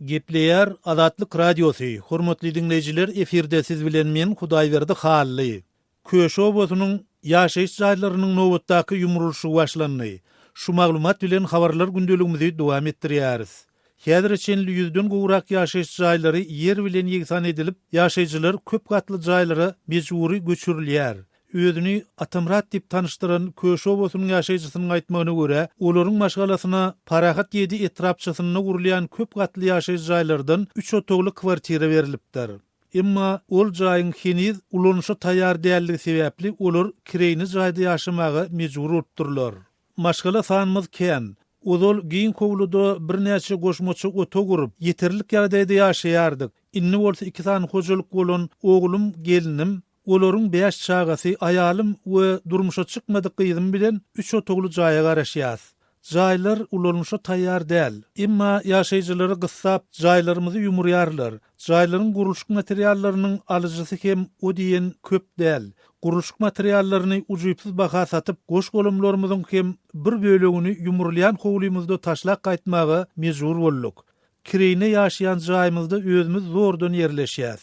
Gepleyer Azatlyk Radiosu. Hormatly dinleyijiler, efirde siz bilen men Hudaýberdi Hally. Köşobosynyň ýaşaýyş jaýlarynyň nowatdaky ýumrulşy başlandy. Şu maglumat bilen habarlar gündeligimizi dowam etdirýäris. Häzir çenli 100den gowrak ýaşaýyş jaýlary ýer bilen ýegsan edilip, ýaşaýjylar köp gatly jaýlara mejburi göçürilýär. Özüni Atamrat dip tanıştıran Köşobosynyň ýaşaýjysynyň aýtmagyna görä, olaryň maşgalasyna parahat ýedi etrapçysyna gurulýan köp gatly ýaşaýyş jaýlardan 3 otogly kwartira berilipdir. Emma ol jaýyň heniz ulanışa taýýar dälligi sebäpli olar kireyni jaýda ýaşamaga mejbur bolupdyrlar. Maşgala sanymyz kän. Ozol giň kowluda bir näçe goşmaçy oto gurup, ýeterlik ýagdaýda ýaşaýardyk. Inni bolsa 2 tane hojalyk bolan oglum, gelinim, olaryň 5 çagasy, aýalym we durmuşa çykmadyk gyzym bilen 3 otogly jaýa garaşýas. Jaýlar ulanışa taýýar däl. Emma ýaşaýjylary gyssap jaýlarymyzy ýumurýarlar. Jaýlaryň gurulşyk materiallarynyň alyjysy hem o diýen köp däl. Gurulşyk materiallaryny ujypsyz baha satyp, goş golumlarymyzyň hem bir bölegini ýumurlayan howlymyzda taşlak gaýtmagy mejbur bolduk. Kireyne ýaşaýan jaýymyzda özümiz zordan ýerleşýäs.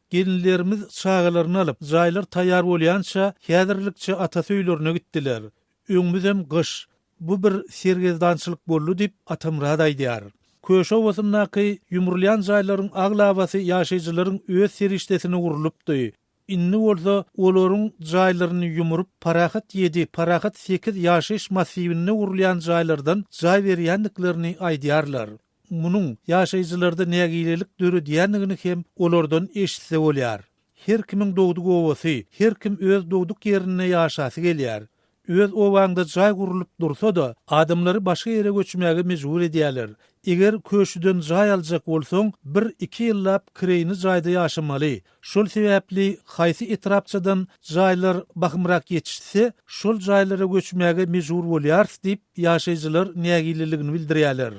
Gelinlerimiz çağalaryny alyp, jaýlar taýýar bolýança häzirlikçe ata söýlerine gitdiler. Öňümizem gyş. Bu bir sergezdançylyk boldy dip Atamrat aýdýar. Köşobosynyňky ýumurlayan jaýlaryň aglabasy ýaşaýjylaryň öz serişdesine gurulupdy. Inni bolsa olaryň jaýlaryny ýumurup parahat 7, parahat 8 ýaşaýyş massivine gurulýan jaýlardan jaý berýändiklerini aýdýarlar. Munyň ýaşaýjylarda nägilelik döre diýendigini hem olardan eşitse bolýar. Her kimiň dogduk owasy, her kim öz dogduk ýerine ýaşasy gelýär. Öz owaňda jaý gurulup dursa da, adamlary başga ýere göçmäge mejbur edýärler. Eger köşüden jaý aljak bolsaň, 1-2 ýyllap kireyni jaýda ýaşamaly. Şol sebäpli haýsy etrapçydan jaýlar bakymrak ýetişse, şol jaýlara göçmäge mejbur bolýar diýip ýaşaýjylar nägileligini bildirýärler.